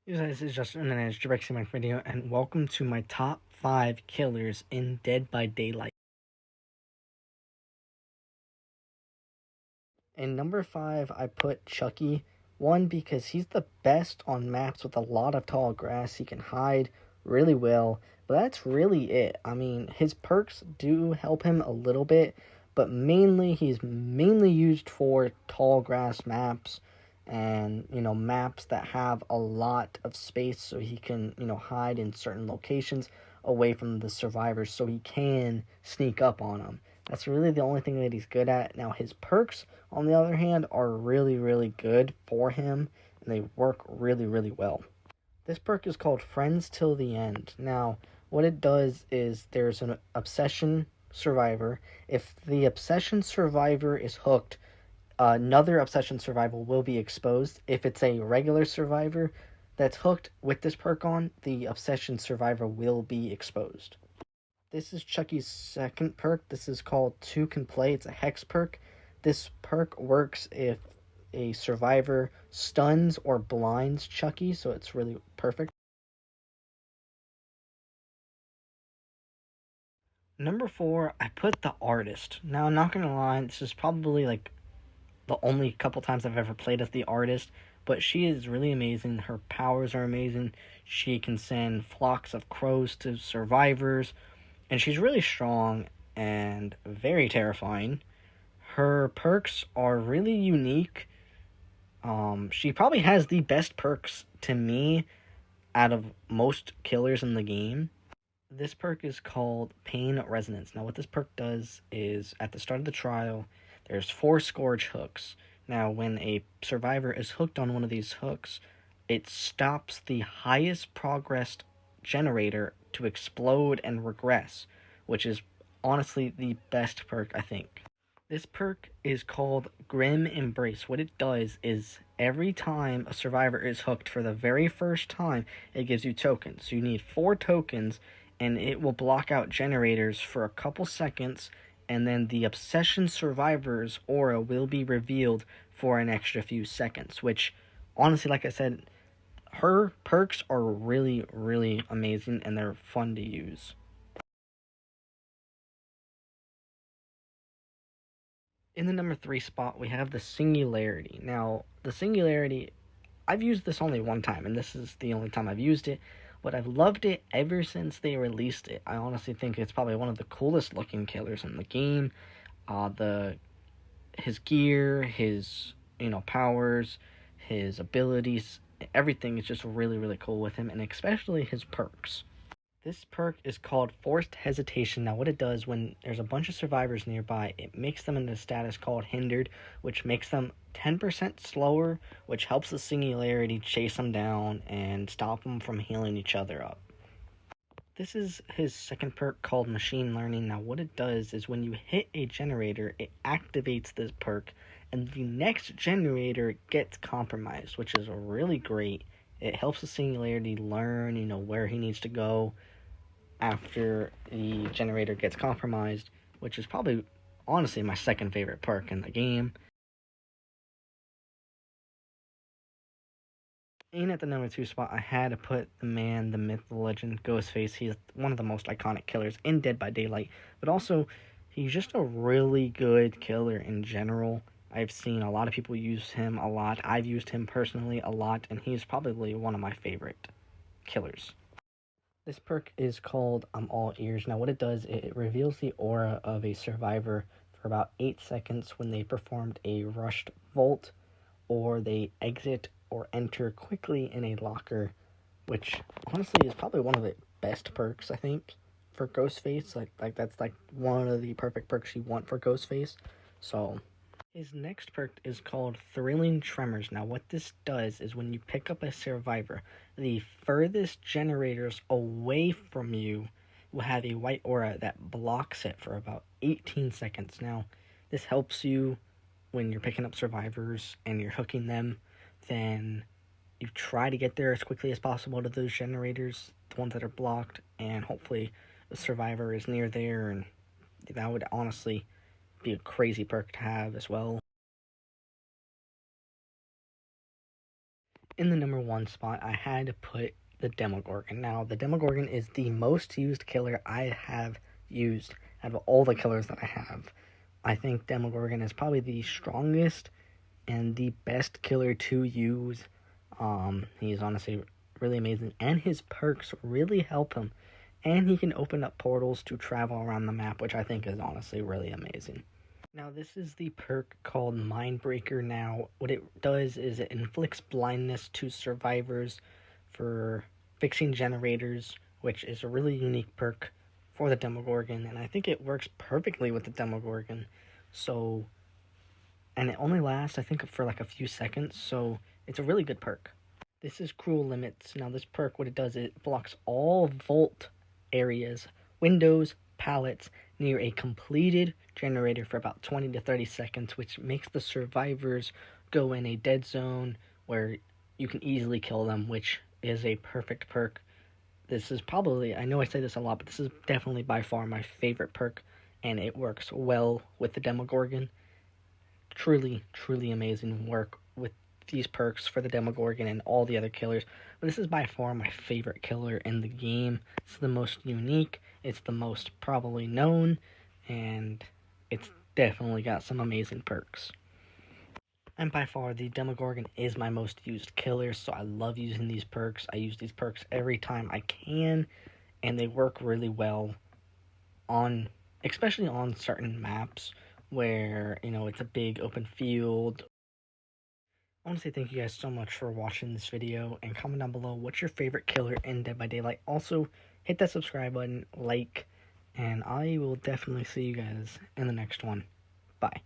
Hey guys, this is Justin and it's directing my video, and welcome to my top 5 killers in Dead by Daylight. In number 5, I put Chucky. One, because he's the best on maps with a lot of tall grass. He can hide really well, but that's really it. I mean, his perks do help him a little bit, but he's mainly used for tall grass maps and, maps that have a lot of space so he can, hide in certain locations away from the survivors so he can sneak up on them. That's really the only thing that he's good at. Now, his perks, on the other hand, are really, really good for him, and they work really, really well. This perk is called Friends Till the End. Now, what it does is there's an obsession survivor. If the obsession survivor is hooked, another obsession survivor will be exposed. If it's a regular survivor that's hooked with this perk on, the obsession survivor will be exposed. This is Chucky's second perk. This is called Two Can Play. It's a hex perk. This perk works if a survivor stuns or blinds Chucky, so it's really perfect. Number 4, I put the Artist. Now, I'm not gonna lie, this is probably like the only couple times I've ever played as the Artist, but she is really amazing. Her powers are amazing. She can send flocks of crows to survivors, and she's really strong and very terrifying. Her perks are really unique. She probably has the best perks to me out of most killers in the game. This perk is called Pain Resonance. Now, what this perk does is at the start of the trial, there's 4 Scourge hooks. Now, when a survivor is hooked on one of these hooks, it stops the highest progressed generator to explode and regress, which is honestly the best perk, I think. This perk is called Grim Embrace. What it does is every time a survivor is hooked for the very first time, it gives you tokens. So you need 4 tokens, and it will block out generators for a couple seconds, and then the Obsession Survivor's aura will be revealed for an extra few seconds, which, honestly, like I said, her perks are really, really amazing, and they're fun to use. In the number 3 spot, we have the Singularity. Now, the Singularity, I've used this only one time, and this is the only time I've used it, but I've loved it ever since they released it. I honestly think it's probably one of the coolest looking killers in the game. His gear, his powers, his abilities, everything is just really, really cool with him, and especially his perks. This perk is called Forced Hesitation. Now, what it does when there's a bunch of survivors nearby, it makes them in a status called Hindered, which makes them 10% slower, which helps the Singularity chase them down and stop them from healing each other up. This is his second perk called Machine Learning. Now, what it does is when you hit a generator, it activates this perk, and the next generator gets compromised, which is really great. It helps the Singularity learn, where he needs to go after the generator gets compromised, which is probably, honestly, my second favorite perk in the game. And at the number 2 spot, I had to put the man, the myth, the legend, Ghostface. He's one of the most iconic killers in Dead by Daylight, but also, he's just a really good killer in general. I've seen a lot of people use him a lot. I've used him personally a lot, and he's probably one of my favorite killers. This perk is called I'm All Ears. Now, what it does, it reveals the aura of a survivor for about 8 seconds when they performed a rushed vault, or they exit or enter quickly in a locker, which honestly is probably one of the best perks, I think, for Ghostface. Like that's like one of the perfect perks you want for Ghostface. So his next perk is called Thrilling Tremors. Now, what this does is when you pick up a survivor, the furthest generators away from you will have a white aura that blocks it for about 18 seconds. Now, this helps you when you're picking up survivors and you're hooking them. Then you try to get there as quickly as possible to those generators, the ones that are blocked, and hopefully the survivor is near there, and that would honestly be a crazy perk to have as well. In the number 1 one spot, I had to put the Demogorgon. Now, the Demogorgon is the most used killer I have used out of all the killers that I have. I think Demogorgon is probably the strongest and the best killer to use. He's honestly really amazing, and his perks really help him. And he can open up portals to travel around the map, which I think is honestly really amazing. Now, this is the perk called Mindbreaker. Now, what it does is it inflicts blindness to survivors for fixing generators, which is a really unique perk for the Demogorgon, and I think it works perfectly with the Demogorgon. So, and it only lasts, I think, for like a few seconds, so it's a really good perk. This is Cruel Limits. Now, this perk, what it does, it blocks all vault areas, windows, pallets, near a completed generator for about 20 to 30 seconds, which makes the survivors go in a dead zone where you can easily kill them, which is a perfect perk. This is probably, I know I say this a lot, but this is definitely by far my favorite perk, and it works well with the Demogorgon. Truly, truly amazing work with these perks for the Demogorgon and all the other killers. But this is by far my favorite killer in the game. It's the most unique, it's the most probably known, and it's definitely got some amazing perks. And by far, the Demogorgon is my most used killer, so I love using these perks. I use these perks every time I can, and they work really well on, especially on certain maps where, it's a big open field. I want to say thank you guys so much for watching this video, and comment down below what's your favorite killer in Dead by Daylight. Also, hit that subscribe button, like, and I will definitely see you guys in the next one. Bye.